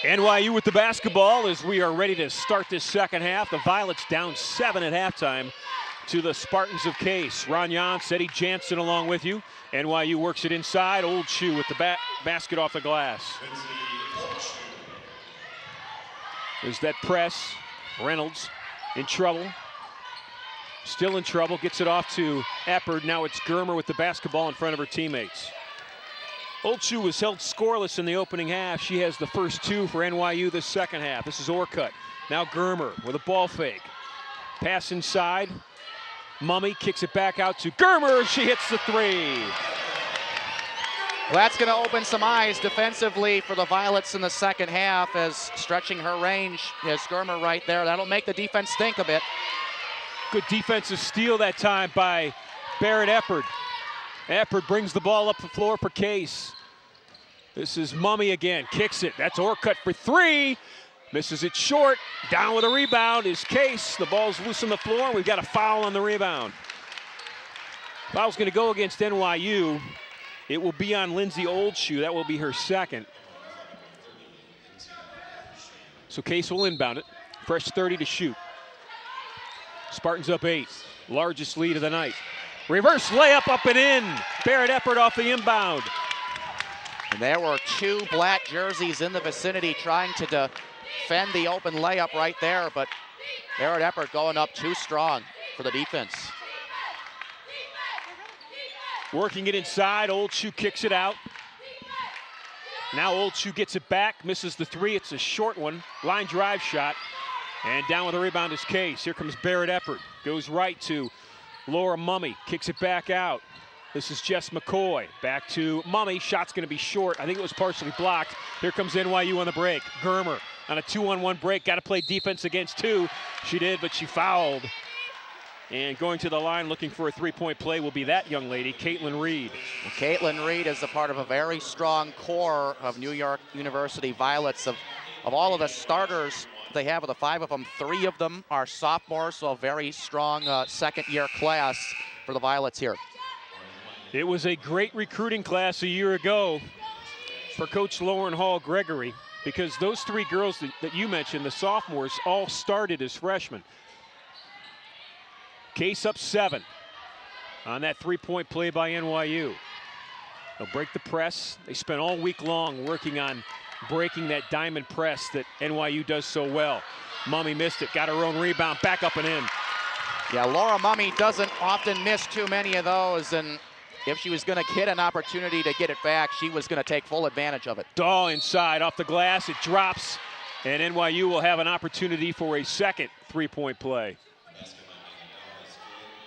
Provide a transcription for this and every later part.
NYU with the basketball as we are ready to start this second half. The Violets down 7 at halftime to the Spartans of Case. Ron Jantz, Eddy, Jansen along with you. NYU works it inside. Old Shoe with the basket off the glass. There's that press. Reynolds in trouble. Still in trouble. Gets it off to Eppard. Now it's Germer with the basketball in front of her teammates. Old Shoe was held scoreless in the opening half. She has the first two for NYU this second half. This is Orcutt. Now Germer with a ball fake. Pass inside. Mummy kicks it back out to Germer. She hits the three. Well, that's going to open some eyes defensively for the Violets in the second half, as stretching her range is Germer right there. That'll make the defense think a bit. Good defensive steal that time by Barrett Eppard. Eppard brings the ball up the floor for Case. This is Mummy again, kicks it. That's Orcutt for three. Misses it short. Down with a rebound is Case. The ball's loose on the floor, and we've got a foul on the rebound. Foul's going to go against NYU. It will be on Lindsay Oldshoe. That will be her second. So Case will inbound it. Fresh 30 to shoot. Spartans up 8. Largest lead of the night. Reverse layup up and in. Barrett Eppard off the inbound. And there were two black jerseys in the vicinity trying to defend the open layup right there, but Barrett Eppard going up too strong for the defense. Working it inside, Old Shoe kicks it out. Now Old Shoe gets it back, misses the three. It's a short one, line drive shot. And down with the rebound is Case. Here comes Barrett Eppard. Goes right to Laura Mummy, kicks it back out. This is Jess McCoy. Back to Mummy, shot's gonna be short. I think it was partially blocked. Here comes NYU on the break. Germer on a 2-on-1 break, gotta play defense against two. She did, but she fouled. And going to the line looking for a three-point play will be that young lady, Caitlin Reed. Well, Caitlin Reed is a part of a very strong core of New York University Violets. Of all of the starters they have, of the 5 of them, 3 of them are sophomores, so a very strong second-year class for the Violets here. It was a great recruiting class a year ago for Coach Lauren Hall Gregory, because those 3 girls that you mentioned, the sophomores, all started as freshmen. Case up 7 on that three-point play by NYU. They'll break the press. They spent all week long working on breaking that diamond press that NYU does so well. Mummy missed it, got her own rebound, back up and in. Yeah, Laura Mummy doesn't often miss too many of those, and if she was going to get an opportunity to get it back, she was going to take full advantage of it. Daw inside, off the glass, it drops, and NYU will have an opportunity for a second three-point play.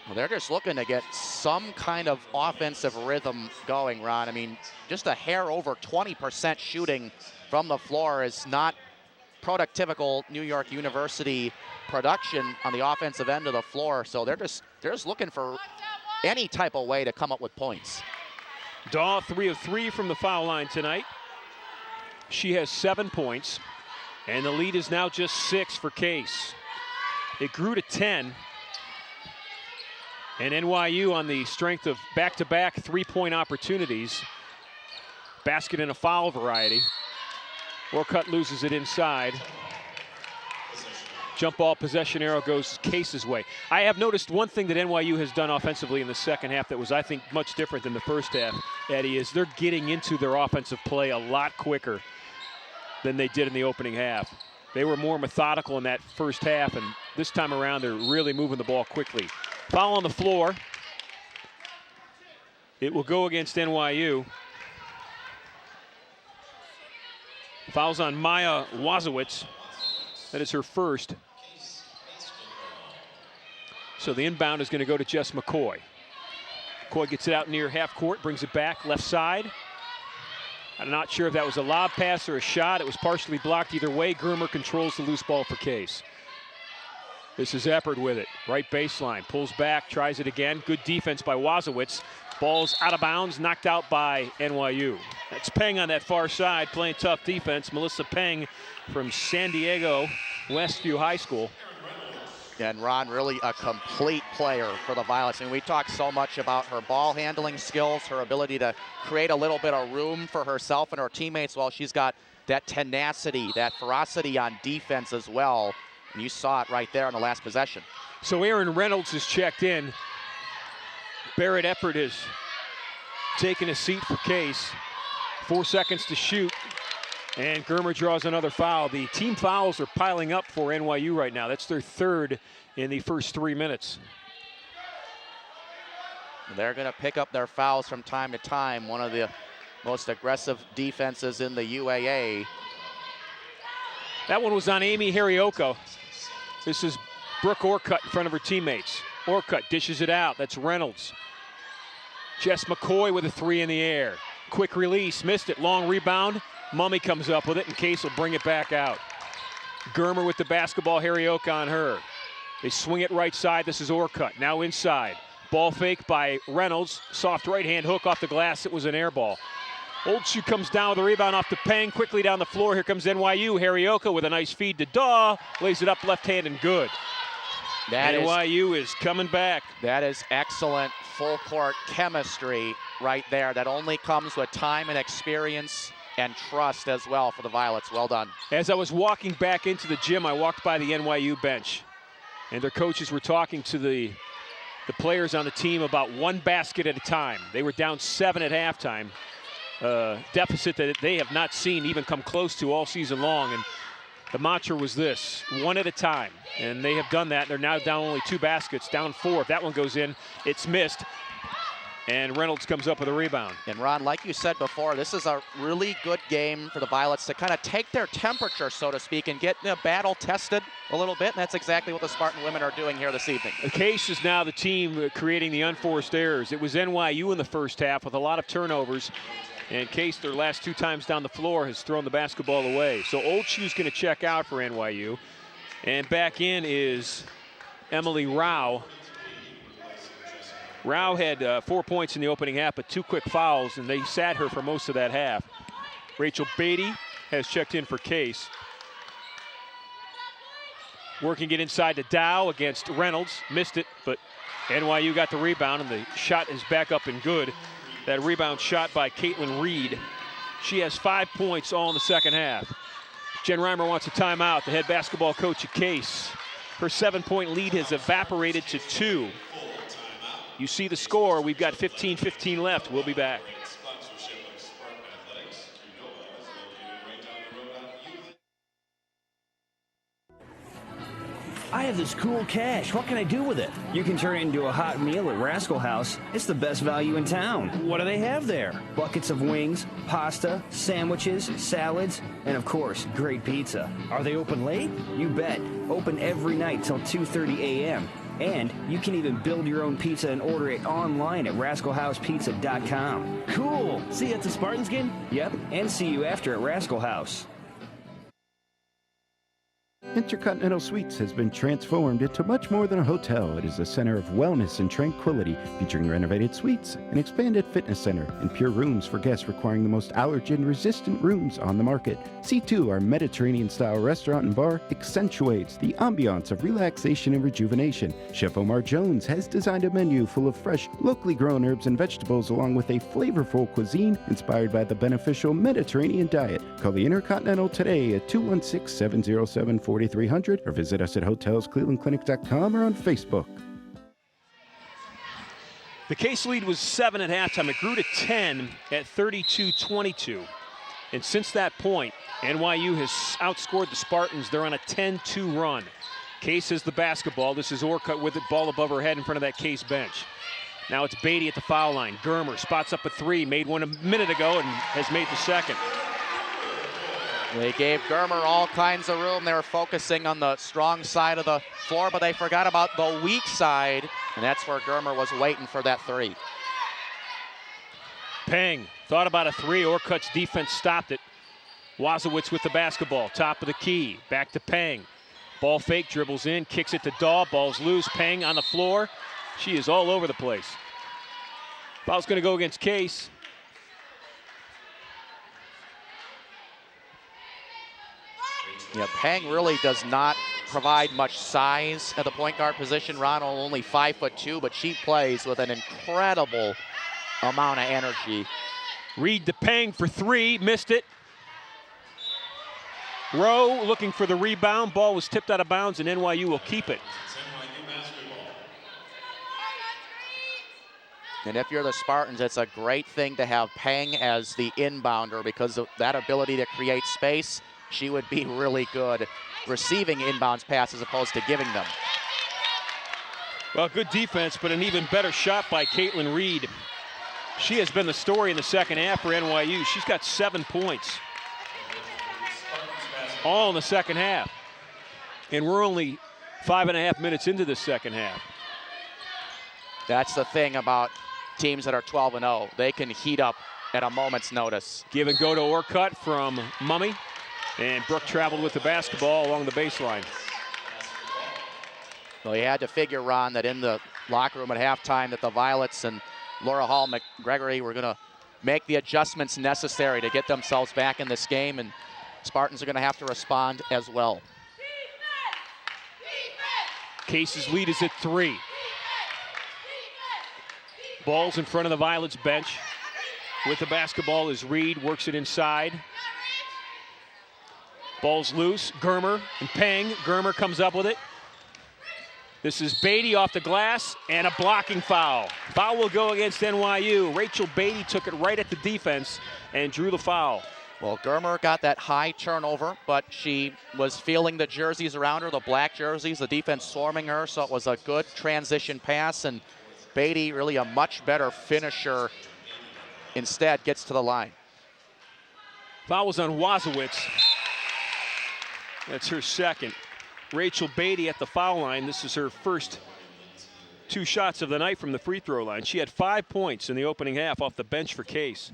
Well, they're just looking to get some kind of offensive rhythm going, Ron. I mean, just a hair over 20% shooting from the floor is not prototypical New York University production on the offensive end of the floor. So they're just looking for any type of way to come up with points. Daw 3 of 3 from the foul line tonight. She has 7 points, and the lead is now just 6 for Case. It grew to 10. And NYU, on the strength of back-to-back three-point opportunities, basket and a foul variety. Orcutt loses it inside. Jump ball possession arrow goes Case's way. I have noticed one thing that NYU has done offensively in the second half that was, I think, much different than the first half, Eddie, is they're getting into their offensive play a lot quicker than they did in the opening half. They were more methodical in that first half, and this time around they're really moving the ball quickly. Foul on the floor. It will go against NYU. Foul's on Maya Wazowitz. That is her first. So the inbound is going to go to Jess McCoy. McCoy gets it out near half court, brings it back left side. I'm not sure if that was a lob pass or a shot. It was partially blocked either way. Germer controls the loose ball for Case. This is Eppard with it, right baseline, pulls back, tries it again. Good defense by Wazowitz. Ball's out of bounds, knocked out by NYU. That's Peng on that far side, playing tough defense. Melissa Peng from San Diego Westview High School. And Ron, really a complete player for the Violets. And we talk so much about her ball handling skills, her ability to create a little bit of room for herself and her teammates. Well, she's got that tenacity, that ferocity on defense as well. And you saw it right there on the last possession. So Aaron Reynolds is checked in. Barrett Eppert has taken a seat for Case. 4 seconds to shoot. And Germer draws another foul. The team fouls are piling up for NYU right now. That's their third in the first 3 minutes. They're going to pick up their fouls from time to time. One of the most aggressive defenses in the UAA. That one was on Amy Harioka. This is Brooke Orcutt in front of her teammates. Orcutt dishes it out. That's Reynolds. Jess McCoy with a three in the air. Quick release, missed it. Long rebound. Mummy comes up with it, and Case will bring it back out. Germer with the basketball, Harioka on her. They swing it right side. This is Orcutt, now inside. Ball fake by Reynolds. Soft right-hand hook off the glass. It was an air ball. Old Shoe comes down with a rebound off the Peng. Quickly down the floor. Here comes NYU. Harioka with a nice feed to Daw. Lays it up left hand and good. NYU is coming back. That is excellent full court chemistry right there. That only comes with time and experience and trust as well for the Violets. Well done. As I was walking back into the gym, I walked by the NYU bench, and their coaches were talking to the players on the team about one basket at a time. They were down 7 at halftime, deficit that they have not seen even come close to all season long. And the mantra was this: one at a time. And they have done that. They're now down only 2 baskets, down 4. If that one goes in, it's missed. And Reynolds comes up with a rebound. And Ron, like you said before, this is a really good game for the Violets to kind of take their temperature, so to speak, and get the battle tested a little bit. And that's exactly what the Spartan women are doing here this evening. The Case is now the team creating the unforced errors. It was NYU in the first half with a lot of turnovers. And Case, their last 2 times down the floor, has thrown the basketball away. So Old Shoe's going to check out for NYU. And back in is Emily Rao. Rao had 4 points in the opening half, but 2 quick fouls, and they sat her for most of that half. Rachel Beatty has checked in for Case. Working it inside to Dow against Reynolds. Missed it, but NYU got the rebound, and the shot is back up and good. That rebound shot by Caitlin Reed. She has 5 points all in the second half. Jen Reimer wants a timeout, the head basketball coach at Case. Her 7-point lead has evaporated to 2. You see the score. We've got 15-15 left. We'll be back. I have this cool cash. What can I do with it? You can turn it into a hot meal at Rascal House. It's the best value in town. What do they have there? Buckets of wings, pasta, sandwiches, salads, and of course, great pizza. Are they open late? You bet. Open every night till 2:30 a.m. And you can even build your own pizza and order it online at rascalhousepizza.com. Cool. See you at the Spartans game? Yep, and see you after at Rascal House. Intercontinental Suites has been transformed into much more than a hotel. It is a center of wellness and tranquility, featuring renovated suites, an expanded fitness center, and pure rooms for guests requiring the most allergen-resistant rooms on the market. C2, our Mediterranean-style restaurant and bar, accentuates the ambiance of relaxation and rejuvenation. Chef Omar Jones has designed a menu full of fresh, locally grown herbs and vegetables, along with a flavorful cuisine inspired by the beneficial Mediterranean diet. Call the Intercontinental today at 216-707-4300 or visit us at hotelsclevelandclinic.com or on Facebook. The Case lead was 7 at halftime. It grew to 10 at 32-22. And since that point, NYU has outscored the Spartans. They're on a 10-2 run. Case has the basketball. This is Orcutt with it, ball above her head in front of that Case bench. Now it's Beatty at the foul line. Germer spots up a 3, made one a minute ago and has made the second. They gave Germer all kinds of room. They were focusing on the strong side of the floor, but they forgot about the weak side, and that's where Germer was waiting for that 3. Peng thought about a 3. Orcutt's defense stopped it. Wazowitz with the basketball, top of the key. Back to Peng. Ball fake, dribbles in, kicks it to Daw. Ball's loose. Peng on the floor. She is all over the place. Foul's going to go against Case. Yeah, Peng really does not provide much size at the point guard position. Ron only 5'2", but she plays with an incredible amount of energy. Reed to Peng for three, missed it. Rowe looking for the rebound. Ball was tipped out of bounds, and NYU will keep it. And if you're the Spartans, it's a great thing to have Peng as the inbounder because of that ability to create space. She would be really good receiving inbounds passes as opposed to giving them. Well, good defense, but an even better shot by Caitlin Reed. She has been the story in the second half for NYU. She's got 7 points. All in the second half. And we're only 5.5 minutes into the second half. That's the thing about teams that are 12-0. They can heat up at a moment's notice. Give and go to Orcutt from Mummy. And Brooke traveled with the basketball along the baseline. Well, you had to figure, Ron, that in the locker room at halftime that the Violets and Laura Hall McGregory were going to make the adjustments necessary to get themselves back in this game, and Spartans are going to have to respond as well. Case's lead is at 3. Ball's in front of the Violets bench. With the basketball is Reed, works it inside. Ball's loose, Germer and Peng. Germer comes up with it. This is Beatty off the glass and a blocking foul. Foul will go against NYU. Rachel Beatty took it right at the defense and drew the foul. Well, Germer got that high turnover, but she was feeling the jerseys around her, the black jerseys, the defense swarming her, so it was a good transition pass, and Beatty, really a much better finisher, instead gets to the line. Foul was on Wazowitz. That's her second. Rachel Beatty at the foul line. This is her first 2 shots of the night from the free throw line. She had 5 points in the opening half off the bench for Case.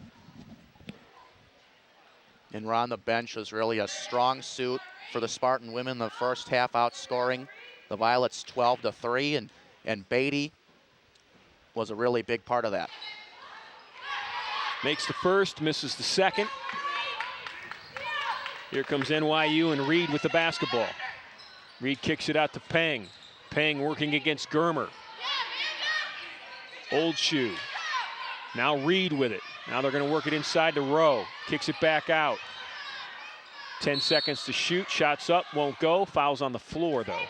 And Ron, the bench was really a strong suit for the Spartan women. The first half outscoring the Violets 12-3, and Beatty was a really big part of that. Makes the first, misses the second. Here comes NYU and Reed with the basketball. Reed kicks it out to Peng. Peng working against Germer. Old Shoe. Now Reed with it. Now they're going to work it inside to Rowe. Kicks it back out. 10 seconds to shoot. Shots up, won't go. Foul's on the floor, though.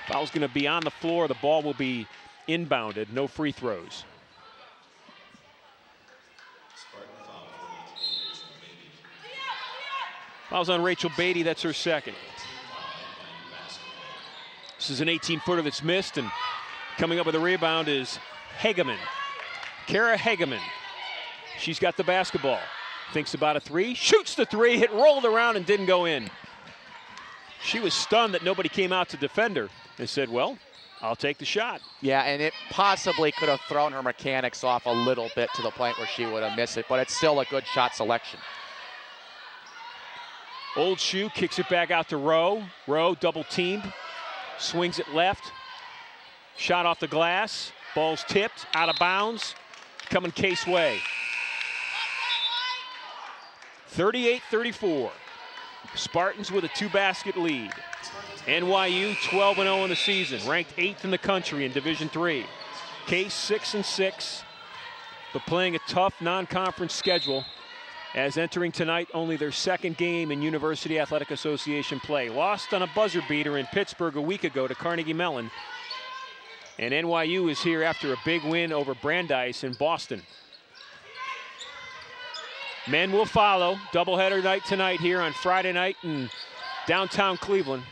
Foul's going to be on the floor. The ball will be inbounded. No free throws. Foul's on Rachel Beatty. That's her second. This is an 18-footer that's missed, and coming up with a rebound is Hageman. Kara Hageman. She's got the basketball. Thinks about a three. Shoots the three. It rolled around and didn't go in. She was stunned that nobody came out to defend her and said, well, I'll take the shot. Yeah, and it possibly could have thrown her mechanics off a little bit to the point where she would have missed it, but it's still a good shot selection. Old Shoe kicks it back out to Rowe. Rowe double teamed. Swings it left. Shot off the glass. Ball's tipped, out of bounds. Coming Case way. 38-34. Spartans with a 2-basket lead. NYU 12-0 in the season, ranked 8th in the country in Division III. Case 6-6, but playing a tough non-conference schedule as entering tonight only their second game in University Athletic Association play. Lost on a buzzer beater in Pittsburgh a week ago to Carnegie Mellon. And NYU is here after a big win over Brandeis in Boston. Men will follow. Doubleheader night tonight here on Friday night in downtown Cleveland.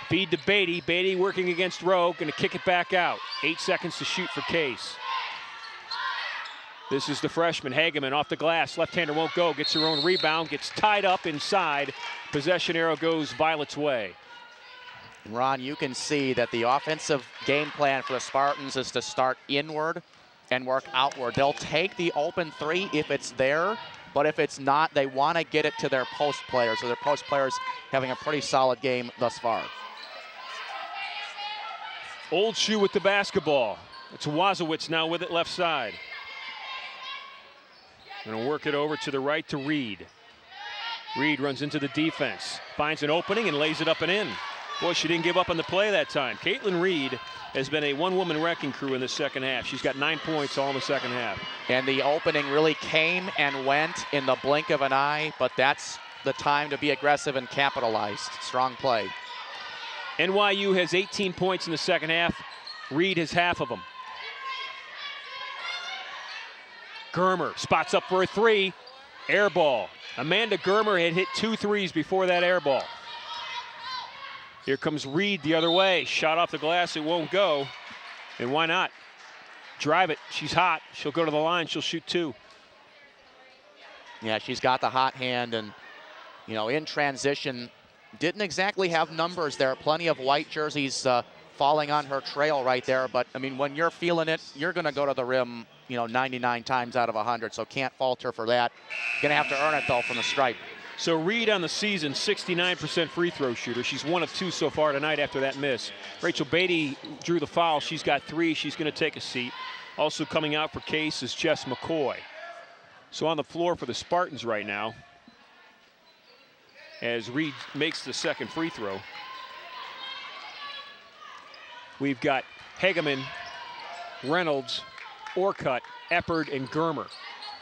Feed to Beatty. Beatty working against Rowe. Going to kick it back out. 8 seconds to shoot for Case. This is the freshman, Hageman, off the glass. Left-hander won't go. Gets her own rebound. Gets tied up inside. Possession arrow goes Violet's way. Ron, you can see that the offensive game plan for the Spartans is to start inward and work outward. They'll take the open three if it's there, but if it's not, they want to get it to their post players. So their post players having a pretty solid game thus far. Old Shoe with the basketball. It's Wazowitz now with it left side. Going to work it over to the right to Reed. Reed runs into the defense. Finds an opening and lays it up and in. Boy, she didn't give up on the play that time. Caitlin Reed has been a one-woman wrecking crew in the second half. She's got 9 points all in the second half. And the opening really came and went in the blink of an eye, but that's the time to be aggressive and capitalized. Strong play. NYU has 18 points in the second half. Reed has half of them. Germer spots up for a three. Air ball. Amanda Germer had hit 2 threes before that air ball. Here comes Reed the other way. Shot off the glass, it won't go. And why not? Drive it, she's hot. She'll go to the line, she'll shoot 2. Yeah, she's got the hot hand, and you know, in transition, didn't exactly have numbers there. Plenty of white jerseys falling on her trail right there, but I mean, when you're feeling it, you're gonna go to the rim, you know, 99 times out of 100, so can't falter for that. Gonna have to earn it though from the stripe. So Reed on the season, 69% free throw shooter. She's 1 of 2 so far tonight after that miss. Rachel Beatty drew the foul. She's got 3. She's going to take a seat. Also coming out for Case is Jess McCoy. So on the floor for the Spartans right now, as Reed makes the second free throw, we've got Hageman, Reynolds, Orcutt, Eppard, and Germer.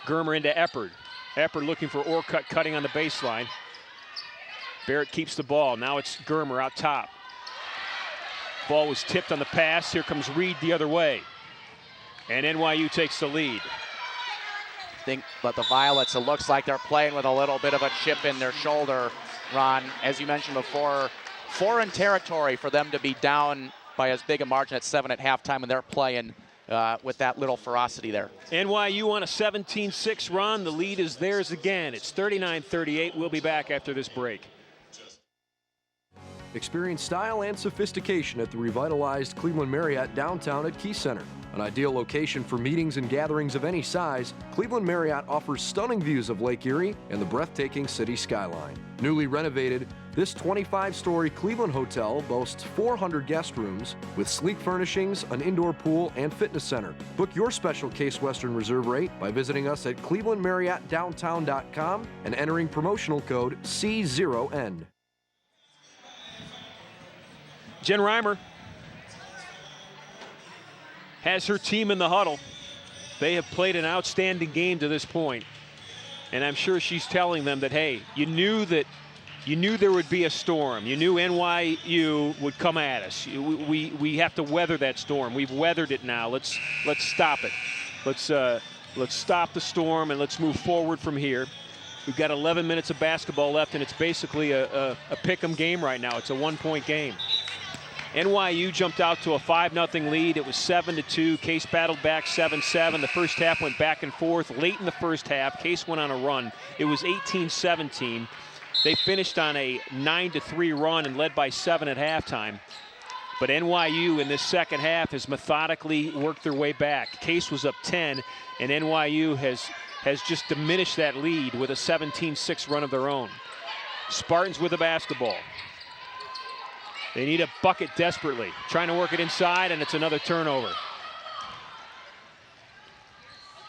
Germer into Eppard. Eppard looking for Orcutt cutting on the baseline. Barrett keeps the ball. Now it's Germer out top. Ball was tipped on the pass. Here comes Reed the other way. And NYU takes the lead. I think, but the Violets, it looks like they're playing with a little bit of a chip in their shoulder, Ron. As you mentioned before, foreign territory for them to be down by as big a margin at 7 at halftime, and they're playing with that little ferocity there. NYU on a 17-6 run. The lead is theirs again. It's 39-38. We'll be back after this break. Experience style and sophistication at the revitalized Cleveland Marriott downtown at Key Center. An ideal location for meetings and gatherings of any size, Cleveland Marriott offers stunning views of Lake Erie and the breathtaking city skyline. Newly renovated, this 25-story Cleveland hotel boasts 400 guest rooms with sleek furnishings, an indoor pool, and fitness center. Book your special Case Western Reserve rate by visiting us at clevelandmarriottdowntown.com and entering promotional code C0N. Jen Reimer has her team in the huddle. They have played an outstanding game to this point. And I'm sure she's telling them that, hey, you knew there would be a storm. You knew NYU would come at us. We have to weather that storm. We've weathered it now. Let's stop it. Let's stop the storm and let's move forward from here. We've got 11 minutes of basketball left, and it's basically a pick-em game right now. It's a one-point game. NYU jumped out to a 5-0 lead. It was 7-2. Case battled back 7-7. The first half went back and forth. Late in the first half, Case went on a run. It was 18-17. They finished on a 9-3 run and led by 7 at halftime. But NYU in this second half has methodically worked their way back. Case was up 10, and NYU has just diminished that lead with a 17-6 run of their own. Spartans with the basketball. They need a bucket desperately. Trying to work it inside, and it's another turnover.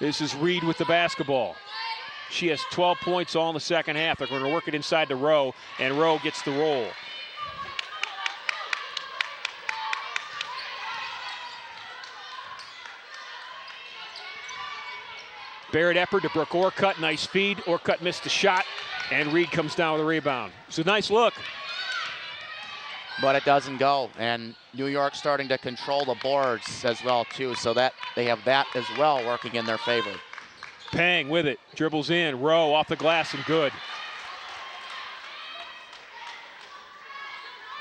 This is Reed with the basketball. She has 12 points all in the second half. They're going to work it inside to Rowe, and Rowe gets the roll. Barrett Eppard to Brooke Orcutt. Nice feed. Orcutt missed the shot, and Reed comes down with a rebound. It's a nice look. But it doesn't go, and New York starting to control the boards as well too, so that they have that as well working in their favor. Pang with it, dribbles in, Rowe off the glass and good.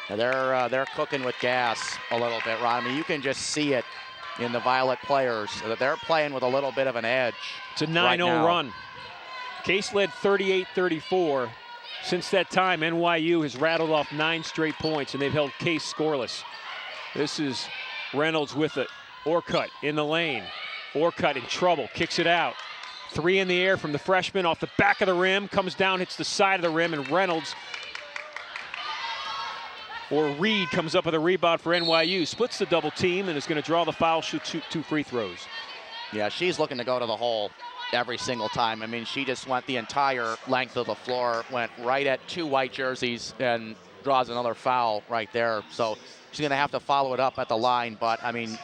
Now they're cooking with gas a little bit, Ron. I mean, you can just see it in the Violet players that they're playing with a little bit of an edge. It's a 9-0 run. Case led 38-34. Since that time, NYU has rattled off 9 straight points, and they've held Case scoreless. This is Reynolds with it. Orcutt in the lane. Orcutt in trouble, kicks it out. 3 in the air from the freshman off the back of the rim, comes down, hits the side of the rim, and Reynolds, or Reed, comes up with a rebound for NYU. Splits the double team and is going to draw the foul, shoot 2 free throws. Yeah, she's looking to go to the hole every single time. I mean, she just went the entire length of the floor, went right at 2 white jerseys, and draws another foul right there. So she's going to have to follow it up at the line. But, I mean,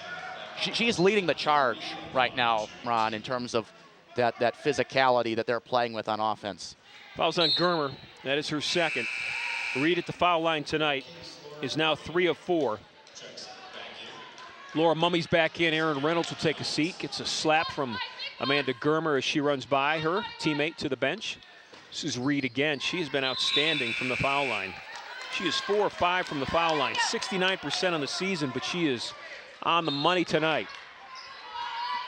she's leading the charge right now, Ron, in terms of that physicality that they're playing with on offense. Fouls on Germer. That is her second. Reed at the foul line tonight is now 3 of 4. Laura Mummy's back in. Aaron Reynolds will take a seat. Gets a slap from Amanda Germer as she runs by her teammate to the bench. This is Reed again. She's been outstanding from the foul line. She is 4 of 5 from the foul line, 69% on the season, but she is on the money tonight.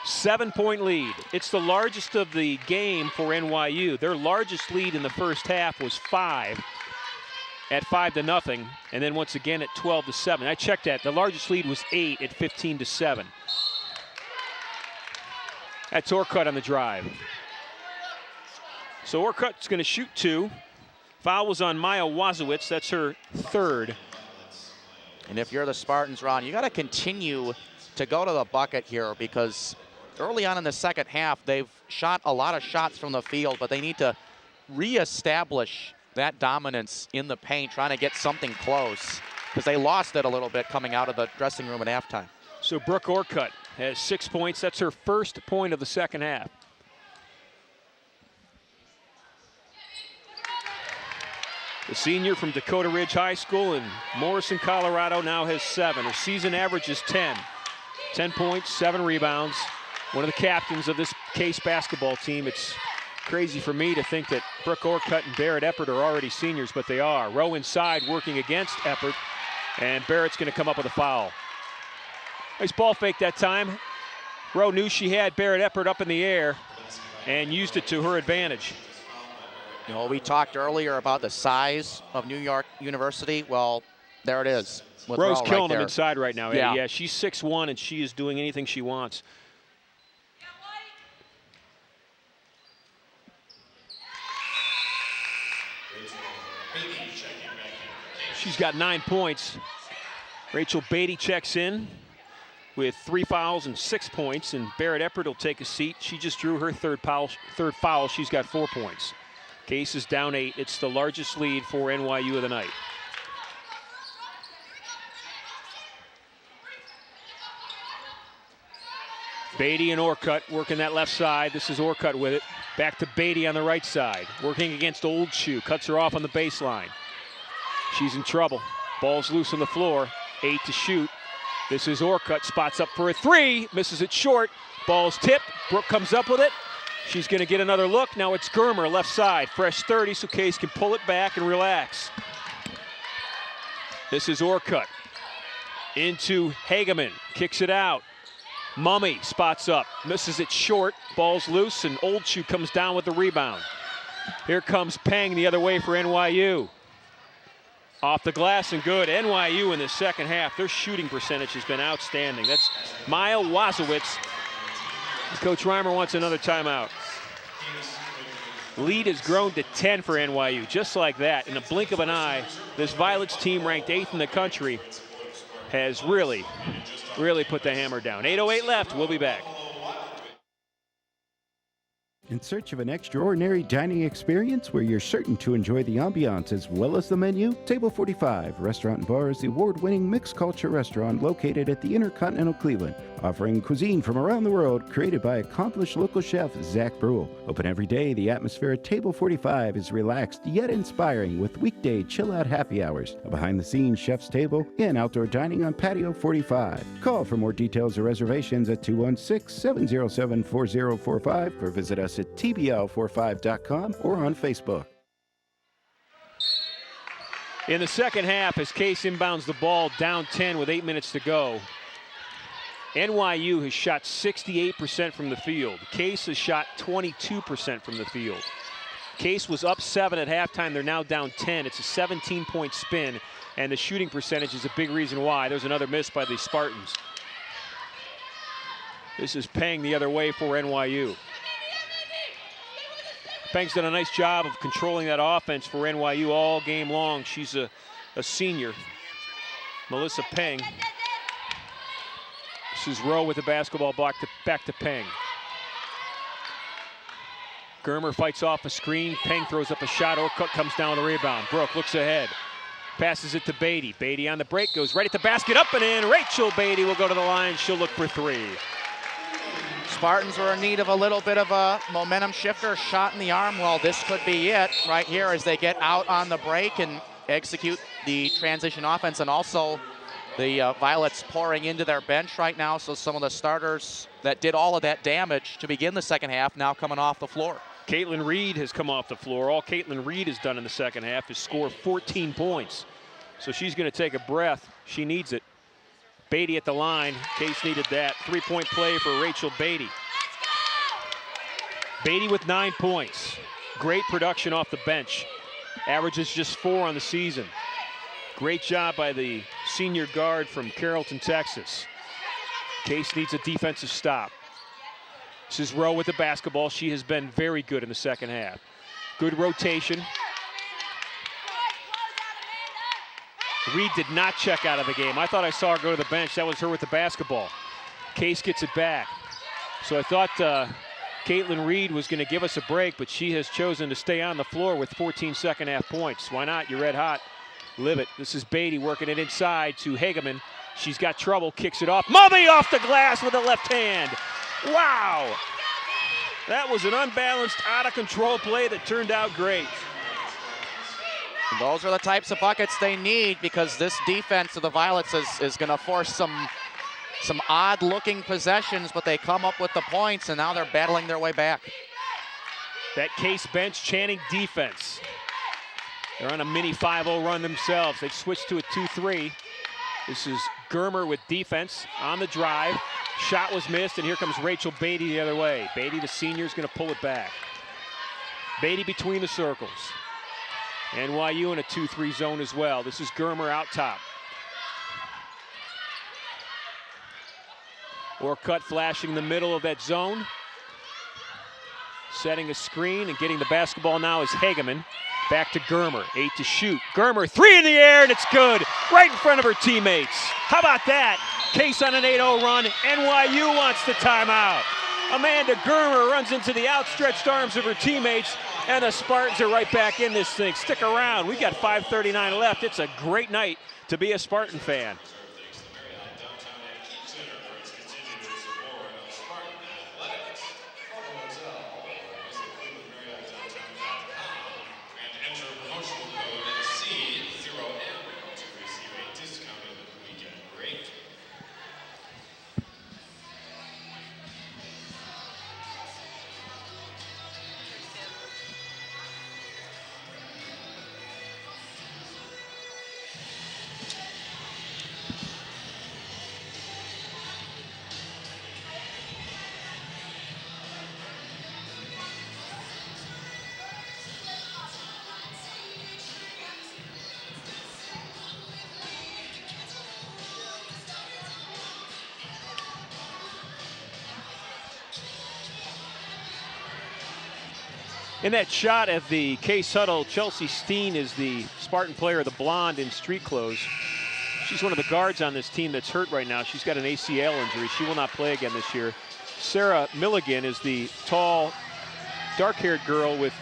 7-point lead. It's the largest of the game for NYU. Their largest lead in the first half was 5 at 5-0, and then once again at 12-7. I checked that. The largest lead was 8 at 15-7. That's Orcutt on the drive. So Orcutt's going to shoot 2. Foul was on Maya Wazowitz. That's her third. And if you're the Spartans, Ron, you got to continue to go to the bucket here, because early on in the second half, they've shot a lot of shots from the field, but they need to reestablish that dominance in the paint, trying to get something close, because they lost it a little bit coming out of the dressing room at halftime. So Brooke Orcutt has 6 points. That's her first point of the second half. The senior from Dakota Ridge High School in Morrison, Colorado, now has 7. Her season average is 10. 10 points, 7 rebounds. One of the captains of this Case basketball team. It's crazy for me to think that Brooke Orcutt and Barrett Eppert are already seniors, but they are. Rowe inside working against Eppert, and Barrett's going to come up with a foul. Nice ball fake that time. Rowe knew she had Barrett Eppert up in the air and used it to her advantage. You know, we talked earlier about the size of New York University. Well, there it is. Rowe's killing them inside right now. Yeah. Yeah, she's 6'1", and she is doing anything she wants. She's got 9 points. Rachel Beatty checks in with 3 fouls and 6 points, and Barrett Eppert will take a seat. She just drew her third foul. She's got 4 points. Case is down 8. It's the largest lead for NYU of the night. Beatty and Orcutt working that left side. This is Orcutt with it. Back to Beatty on the right side. Working against Old Shoe. Cuts her off on the baseline. She's in trouble. Ball's loose on the floor. 8 to shoot. This is Orcutt. Spots up for a 3. Misses it short. Ball's tipped. Brooke comes up with it. She's going to get another look. Now it's Germer, left side. Fresh 30, so Case can pull it back and relax. This is Orcutt. Into Hageman. Kicks it out. Mummy spots up. Misses it short. Ball's loose, and Old Shoe comes down with the rebound. Here comes Peng the other way for NYU. Off the glass and good. NYU in the second half, their shooting percentage has been outstanding. That's Maya Wazowitz. Coach Reimer wants another timeout. Lead has grown to 10 for NYU, just like that. In a blink of an eye, this Violets team, ranked 8th in the country, has really put the hammer down. 8:08 left. We'll be back. In search of an extraordinary dining experience where you're certain to enjoy the ambiance as well as the menu? Table 45 Restaurant and Bar is the award-winning mixed culture restaurant located at the Intercontinental Cleveland, offering cuisine from around the world created by accomplished local chef Zach Brule. Open every day, the atmosphere at Table 45 is relaxed yet inspiring with weekday chill-out happy hours, a behind-the-scenes chef's table, and outdoor dining on Patio 45. Call for more details or reservations at 216-707-4045 or visit us at tbl45.com or on Facebook. In the second half, as Case inbounds the ball down 10 with 8 minutes to go, NYU has shot 68% from the field. Case has shot 22% from the field. Case was up 7 at halftime. They're now down 10. It's a 17-point spin, and the shooting percentage is a big reason why. There's another miss by the Spartans. This is Peng the other way for NYU. Peng's done a nice job of controlling that offense for NYU all game long. She's a senior, Melissa Peng. This is Rowe with the basketball back to Peng. Germer fights off a screen. Peng throws up a shot. Orcutt comes down with a rebound. Brooke looks ahead. Passes it to Beatty. Beatty on the break, goes right at the basket, up and in. Rachel Beatty will go to the line. She'll look for 3. Spartans were in need of a little bit of a momentum shifter, shot in the arm. Well, this could be it right here as they get out on the break and execute the transition offense. And also the Violets pouring into their bench right now. So some of the starters that did all of that damage to begin the second half now coming off the floor. Caitlin Reed has come off the floor. All Caitlin Reed has done in the second half is score 14 points. So she's going to take a breath. She needs it. Beatty at the line. Case needed that. 3-point play for Rachel Beatty. Beatty with 9 points. Great production off the bench. Averages just 4 on the season. Great job by the senior guard from Carrollton, Texas. Case needs a defensive stop. This is Rowe with the basketball. She has been very good in the second half. Good rotation. Reed did not check out of the game. I thought I saw her go to the bench. That was her with the basketball. Case gets it back. So I thought Caitlin Reed was going to give us a break, but she has chosen to stay on the floor with 14 second half points. Why not? You're red hot. Live it. This is Beatty working it inside to Hageman. She's got trouble, kicks it off. Mulvey off the glass with the left hand. Wow. That was an unbalanced, out of control play that turned out great. Those are the types of buckets they need because this defense of the Violets is going to force some odd-looking possessions, but they come up with the points, and now they're battling their way back. That Case bench chanting defense. They're on a mini 5-0 run themselves. They've switched to a 2-3. This is Germer with defense on the drive. Shot was missed, and here comes Rachel Beatty the other way. Beatty, the senior, is going to pull it back. Beatty between the circles. NYU in a 2-3 zone as well. This is Germer out top. Orcutt flashing in the middle of that zone. Setting a screen and getting the basketball now is Hageman. Back to Germer, 8 to shoot. Germer, 3 in the air, and it's good. Right in front of her teammates. How about that? Case on an 8-0 run. NYU wants the timeout. Amanda Germer runs into the outstretched arms of her teammates, and the Spartans are right back in this thing. Stick around. We got 5:39 left. It's a great night to be a Spartan fan. In that shot at the Case huddle, Chelsea Steen is the Spartan player, the blonde in street clothes. She's one of the guards on this team that's hurt right now. She's got an ACL injury. She will not play again this year. Sarah Milligan is the tall, dark-haired girl with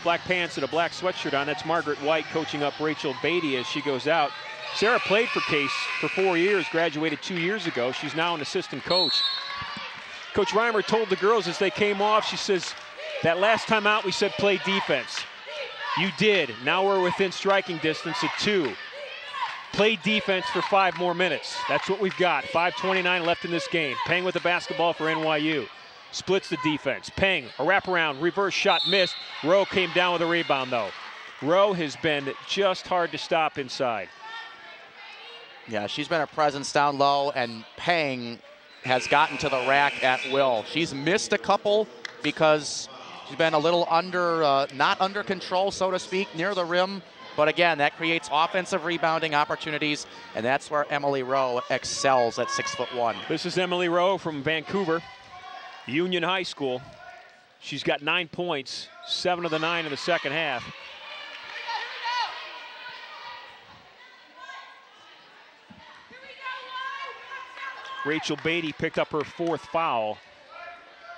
black pants and a black sweatshirt on. That's Margaret White coaching up Rachel Beatty as she goes out. Sarah played for Case for 4 years, graduated 2 years ago. She's now an assistant coach. Coach Reimer told the girls as they came off, she says, that last time out we said play defense. You did. Now we're within striking distance at 2. Play defense for 5 more minutes. That's what we've got. 5:29 left in this game. Peng with the basketball for NYU. Splits the defense. Peng, a wraparound, reverse shot missed. Rowe came down with a rebound though. Rowe has been just hard to stop inside. Yeah, she's been a presence down low, and Peng has gotten to the rack at will. She's missed a couple because she's been a little not under control, so to speak, near the rim. But again, that creates offensive rebounding opportunities, and that's where Emily Rowe excels at 6'1". This is Emily Rowe from Vancouver, Union High School. She's got 9 points, 7 of the 9 in the second half. Rachel Beatty picked up her 4th foul,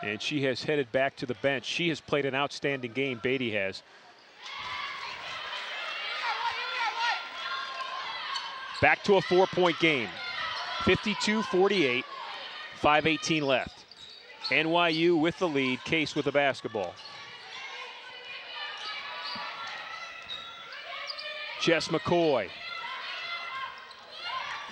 and she has headed back to the bench. She has played an outstanding game, Beatty has. Back to a 4-point game. 52-48, 5:18 left. NYU with the lead, Case with the basketball. Jess McCoy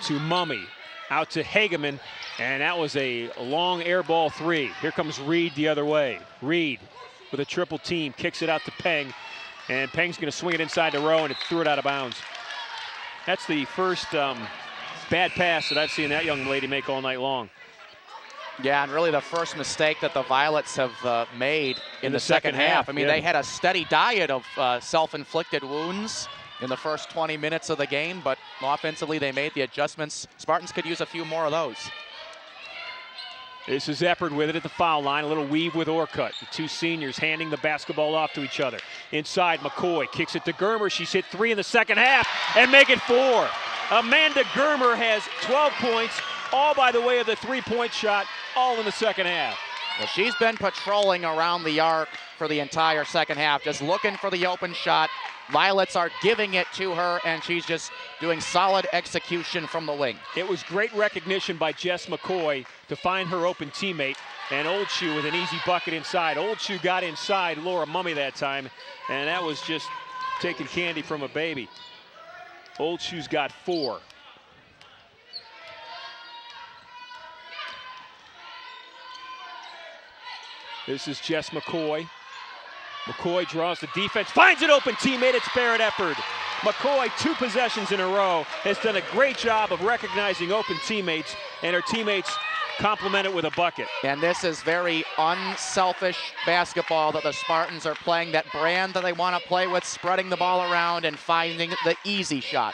to Mummy, out to Hageman, and that was a long air ball three. Here comes Reed the other way. Reed with a triple team, kicks it out to Peng, and Peng's gonna swing it inside the row, and it threw it out of bounds. That's the first bad pass that I've seen that young lady make all night long. Yeah, and really the first mistake that the Violets have made in the second half. I mean, yeah. They had a steady diet of self-inflicted wounds in the first 20 minutes of the game, but offensively they made the adjustments. Spartans could use a few more of those. This is Eppard with it at the foul line. A little weave with Orcutt. The two seniors handing the basketball off to each other. Inside, McCoy kicks it to Germer. She's hit 3 in the second half and make it 4. Amanda Germer has 12 points, all by the way of the three-point shot, all in the second half. Well, she's been patrolling around the arc for the entire second half, just looking for the open shot. Violets are giving it to her, and she's just doing solid execution from the wing. It was great recognition by Jess McCoy to find her open teammate, and Old Shoe with an easy bucket inside. Old Shoe got inside Laura Mummy that time, and that was just taking candy from a baby. Old Shoe's got 4. This is Jess McCoy. McCoy draws the defense, finds an open teammate, it's Barrett Eppard. McCoy, 2 possessions in a row, has done a great job of recognizing open teammates, and her teammates complement it with a bucket. And this is very unselfish basketball that the Spartans are playing, that brand that they want to play with, spreading the ball around and finding the easy shot.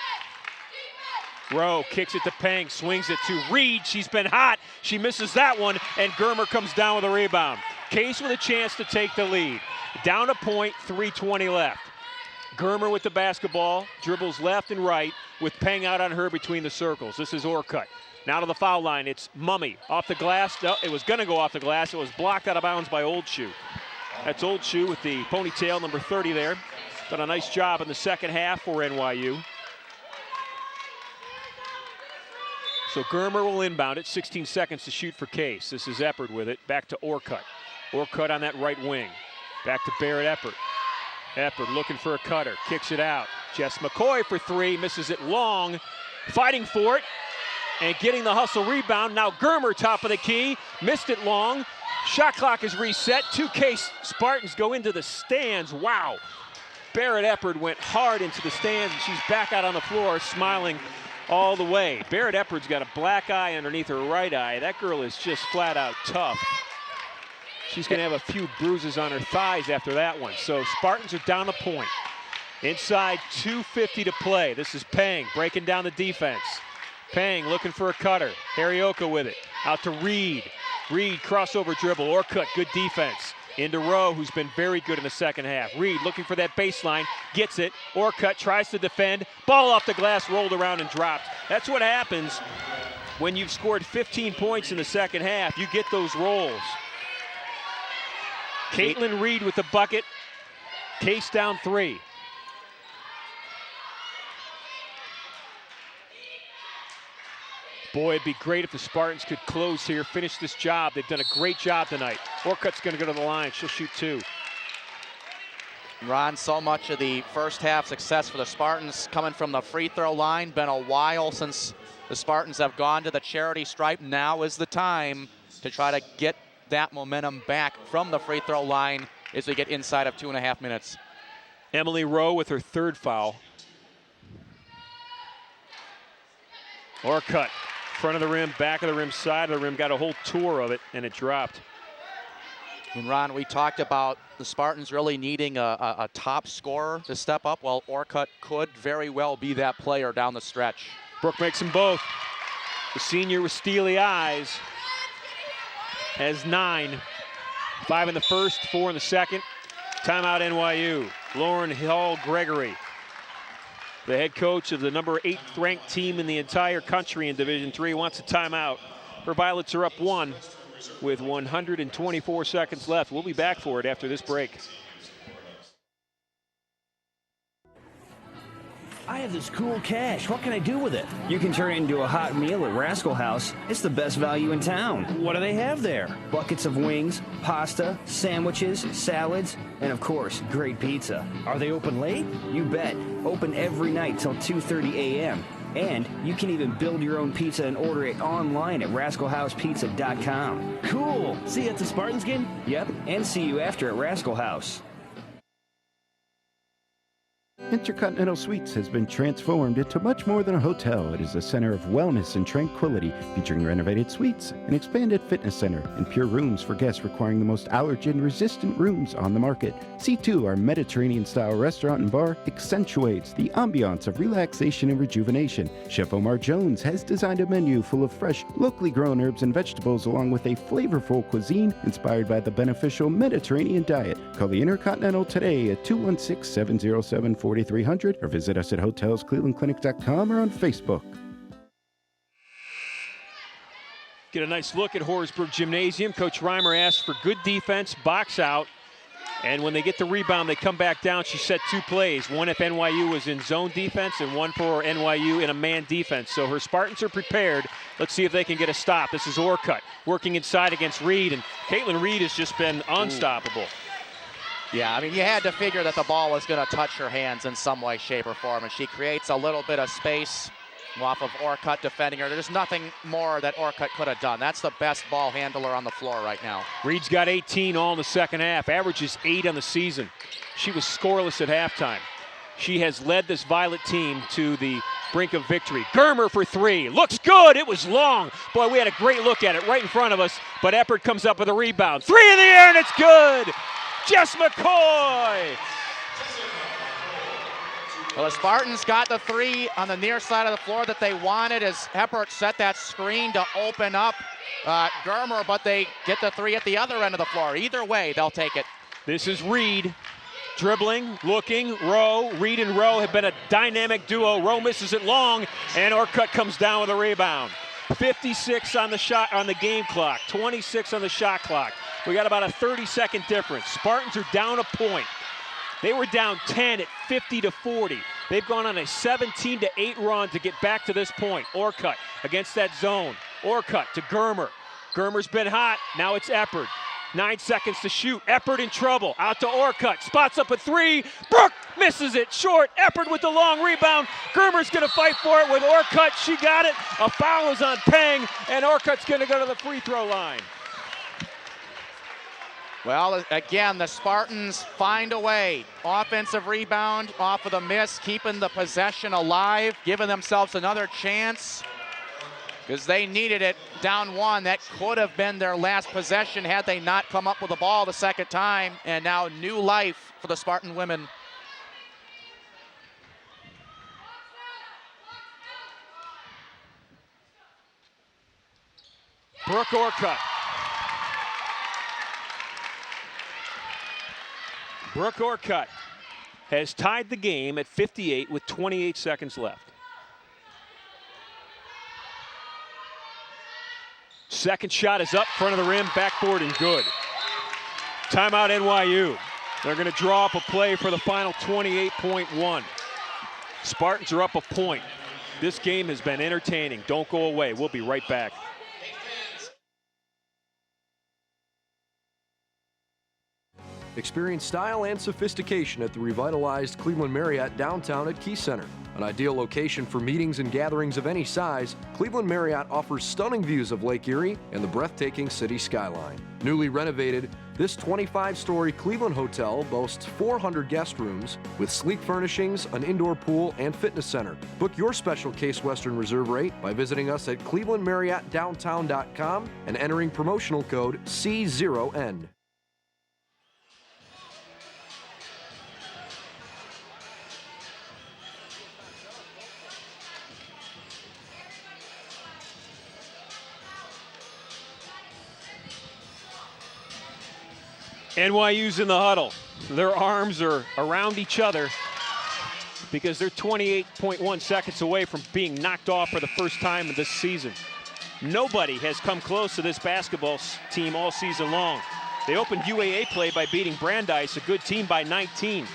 Rowe kicks it to Peng, swings it to Reed. She's been hot. She misses that one, and Germer comes down with a rebound. Case with a chance to take the lead. Down a point, 3:20 left. Germer with the basketball, dribbles left and right with Peng out on her between the circles. This is Orcutt. Now to the foul line, it's Mummy. Off the glass, no, it was gonna go off the glass. It was blocked out of bounds by Old Shoe. That's Old Shoe with the ponytail, number 30 there. Done a nice job in the second half for NYU. So Germer will inbound it, 16 seconds to shoot for Case. This is Eppard with it, back to Orcutt. Orcutt on that right wing. Back to Barrett Eppard. Eppard looking for a cutter, kicks it out. Jess McCoy for 3, misses it long, fighting for it, and getting the hustle rebound. Now Germer top of the key, missed it long. Shot clock is reset. 2 Case Spartans go into the stands. Wow. Barrett Eppard went hard into the stands, and she's back out on the floor smiling all the way. Barrett Eppard's got a black eye underneath her right eye. That girl is just flat out tough. She's going to have a few bruises on her thighs after that one. So Spartans are down the point. Inside, 2:50 to play. This is Peng breaking down the defense. Peng looking for a cutter. Harioka with it. Out to Reed. Reed crossover dribble. Orcutt, good defense. Into Rowe, who's been very good in the second half. Reed looking for that baseline. Gets it. Orcutt tries to defend. Ball off the glass, rolled around and dropped. That's what happens when you've scored 15 points in the second half. You get those rolls. Caitlin Reed with the bucket. Case down 3. Boy, it'd be great if the Spartans could close here, finish this job. They've done a great job tonight. Orcutt's going to go to the line. She'll shoot 2. Ron, so much of the first half success for the Spartans coming from the free throw line. Been a while since the Spartans have gone to the charity stripe. Now is the time to try to get that momentum back from the free throw line as we get inside of 2.5 minutes. Emily Rowe with her 3rd foul. Orcutt, front of the rim, back of the rim, side of the rim, got a whole tour of it, and it dropped. And Ron, we talked about the Spartans really needing a top scorer to step up. Well, Orcutt could very well be that player down the stretch. Brooke makes them both. The senior with steely eyes has 9. 5 in the first, 4 in the second. Timeout NYU. Lauren Hall-Gregory, the head coach of the number 8th ranked team in the entire country in Division III, wants a timeout. Her Violets are up 1 with 124 seconds left. We'll be back for it after this break. I I have this cool cash. What can I do with it? You can turn it into a hot meal at Rascal House. It's the best value in town. What do they have there? Buckets of wings, pasta, sandwiches, salads, and of course, great pizza. Are they open late? You bet. Open every night till 2:30 a.m. And you can even build your own pizza and order it online at rascalhousepizza.com. Cool. See you at the Spartans game? Yep, and see you after at Rascal House. Intercontinental Suites has been transformed into much more than a hotel. It is a center of wellness and tranquility, featuring renovated suites, an expanded fitness center, and pure rooms for guests requiring the most allergen-resistant rooms on the market. C2, our Mediterranean-style restaurant and bar, accentuates the ambiance of relaxation and rejuvenation. Chef Omar Jones has designed a menu full of fresh, locally grown herbs and vegetables, along with a flavorful cuisine inspired by the beneficial Mediterranean diet. Call the Intercontinental today at 216-707-4300 or visit us at hotelsclevelandclinic.com or on Facebook. Get a nice look at Horsburgh Gymnasium. Coach Reimer asked for good defense, box out, and when they get the rebound, they come back down. She set 2 plays, one if NYU was in zone defense and one for NYU in a man defense. So her Spartans are prepared. Let's see if they can get a stop. This is Orcutt working inside against Reed, and Caitlin Reed has just been unstoppable. Yeah, I mean, you had to figure that the ball was going to touch her hands in some way, shape, or form, and she creates a little bit of space off of Orcutt defending her. There's nothing more that Orcutt could have done. That's the best ball handler on the floor right now. Reed's got 18 all in the second half, averages 8 on the season. She was scoreless at halftime. She has led this Violet team to the brink of victory. Germer for 3, looks good, it was long. Boy, we had a great look at it right in front of us, but Eppert comes up with a rebound. 3 in the air, and it's good! Jess McCoy! Well, the Spartans got the 3 on the near side of the floor that they wanted as Eppert set that screen to open up Germer, but they get the 3 at the other end of the floor. Either way, they'll take it. This is Reed. Dribbling, looking, Rowe. Reed and Rowe have been a dynamic duo. Rowe misses it long, and Orcutt comes down with a rebound. 56 on the game clock, 26 on the shot clock. We got about a 30-second difference. Spartans are down a point. They were down 10 at 50-40. They've gone on a 17-8 run to get back to this point. Orcutt against that zone. Orcutt to Germer. Germer's been hot. Now it's Eppert. 9 seconds to shoot. Eppert in trouble. Out to Orcutt. Spots up a 3. Brooke misses it short. Eppert with the long rebound. Germer's going to fight for it with Orcutt. She got it. A foul is on Peng, and Orcutt's going to go to the free throw line. Well, again, the Spartans find a way. Offensive rebound off of the miss, keeping the possession alive, giving themselves another chance because they needed it. Down 1, that could have been their last possession had they not come up with the ball the second time. And now new life for the Spartan women. Brooke Orcutt. Brooke Orcutt has tied the game at 58 with 28 seconds left. Second shot is up, front of the rim, backboard and good. Timeout NYU. They're going to draw up a play for the final 28.1. Spartans are up a point. This game has been entertaining. Don't go away. We'll be right back. Experience style and sophistication at the revitalized Cleveland Marriott downtown at Key Center. An ideal location for meetings and gatherings of any size, Cleveland Marriott offers stunning views of Lake Erie and the breathtaking city skyline. Newly renovated, this 25-story Cleveland hotel boasts 400 guest rooms with sleek furnishings, an indoor pool, and fitness center. Book your special Case Western Reserve rate by visiting us at clevelandmarriottdowntown.com and entering promotional code C0N. NYU's in the huddle. Their arms are around each other because they're 28.1 seconds away from being knocked off for the first time of this season. Nobody has come close to this basketball team all season long. They opened UAA play by beating Brandeis, a good team, by 19.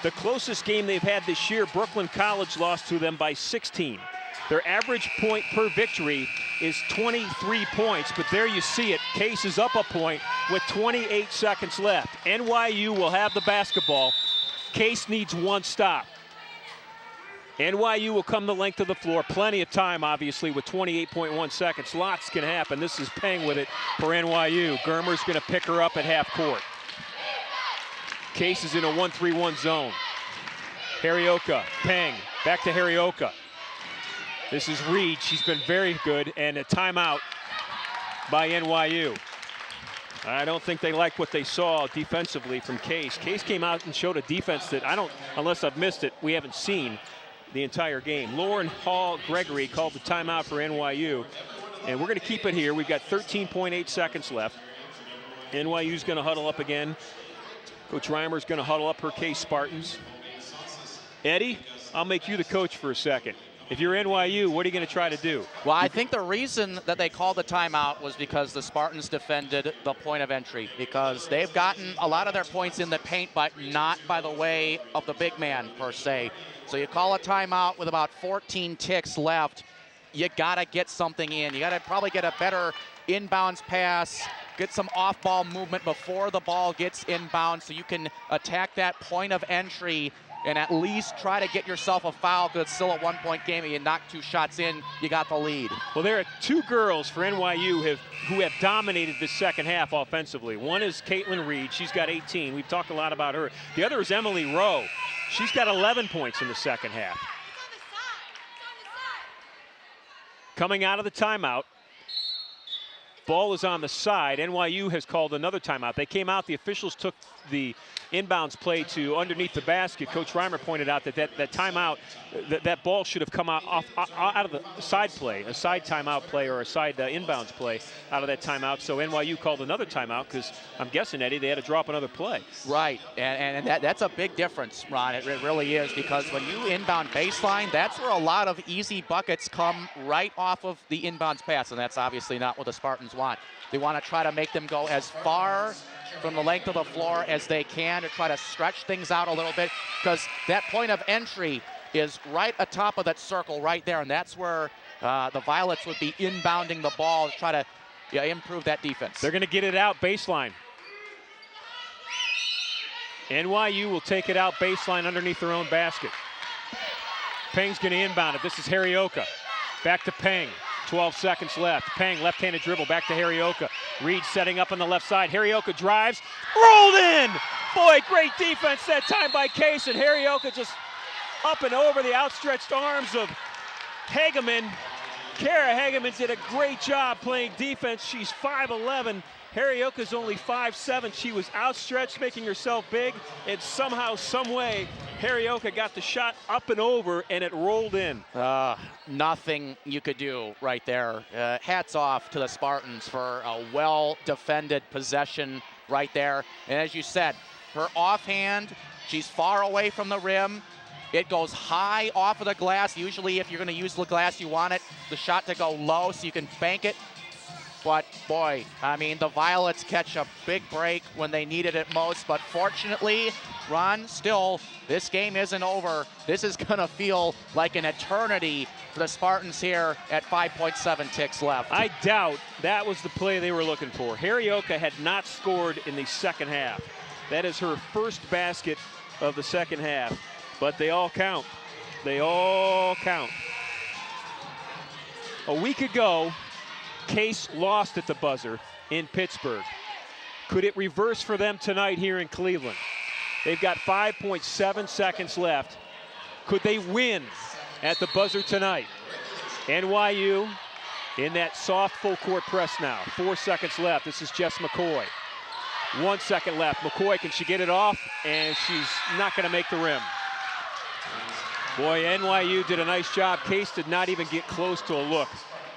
The closest game they've had this year, Brooklyn College lost to them by 16. Their average point per victory is 23 points, but there you see it. Case is up a point with 28 seconds left. NYU will have the basketball. Case needs one stop. NYU will come the length of the floor. Plenty of time, obviously, with 28.1 seconds. Lots can happen. This is Peng with it for NYU. Germer's going to pick her up at half court. Case is in a 1-3-1 zone. Harioka, Peng, back to Harioka. This is Reed. She's been very good, and a timeout by NYU. I don't think they like what they saw defensively from Case. Case came out and showed a defense that unless I've missed it, we haven't seen the entire game. Lauren Hall Gregory called the timeout for NYU, and we're going to keep it here. We've got 13.8 seconds left. NYU's going to huddle up again. Coach Reimer's going to huddle up her Case Spartans. Eddie, I'll make you the coach for a second. If you're NYU, what are you going to try to do? Well, I think the reason that they called the timeout was because the Spartans defended the point of entry, because they've gotten a lot of their points in the paint, but not by the way of the big man, per se. So you call a timeout with about 14 ticks left. You got to get something in. You got to probably get a better inbounds pass, get some off-ball movement before the ball gets inbound so you can attack that point of entry and at least try to get yourself a foul, because it's still a one-point game and you knock 2 shots in, you got the lead. Well, there are 2 girls for NYU who have dominated this second half offensively. One is Caitlin Reed. She's got 18. We've talked a lot about her. The other is Emily Rowe. She's got 11 points in the second half. Coming out of the timeout, ball is on the side. NYU has called another timeout. They came out, the officials took the inbounds play to underneath the basket. Coach Reimer pointed out that timeout, that ball should have come out of the side play, a side timeout play or a side inbounds play out of that timeout. So NYU called another timeout because I'm guessing, Eddie, they had to drop another play. Right, and that's a big difference, Ron. It really is, because when you inbound baseline, that's where a lot of easy buckets come right off of the inbounds pass, and that's obviously not what the Spartans want. They want to try to make them go as far from the length of the floor as they can to try to stretch things out a little bit, because that point of entry is right atop of that circle right there, and that's where the Violets would be inbounding the ball to try to improve that defense. They're going to get it out baseline. NYU will take it out baseline underneath their own basket. Peng's going to inbound it. This is Harioka. Back to Peng. 12 seconds left. Peng, left-handed dribble, back to Harioka. Reed setting up on the left side. Harioka drives, rolled in! Boy, great defense that time by Case, and Harioka just up and over the outstretched arms of Hageman. Kara Hageman did a great job playing defense. She's 5'11". Harioka's only 5'7". She was outstretched, making herself big, and somehow, some way, Harioka got the shot up and over, and it rolled in. Nothing you could do right there. Hats off to the Spartans for a well-defended possession right there. And as you said, her offhand, she's far away from the rim. It goes high off of the glass. Usually, if you're going to use the glass, you want the shot to go low so you can bank it. But boy, I mean, the Violets catch a big break when they needed it most. But fortunately, Ron, still, this game isn't over. This is going to feel like an eternity for the Spartans here at 5.7 ticks left. I doubt that was the play they were looking for. Harioka had not scored in the second half. That is her first basket of the second half. But they all count. They all count. A week ago, Case lost at the buzzer in Pittsburgh. Could it reverse for them tonight here in Cleveland? They've got 5.7 seconds left. Could they win at the buzzer tonight? NYU in that soft full court press now. 4 seconds left. This is Jess McCoy. 1 second left. McCoy, can she get it off? And she's not going to make the rim. Boy, NYU did a nice job. Case did not even get close to a look.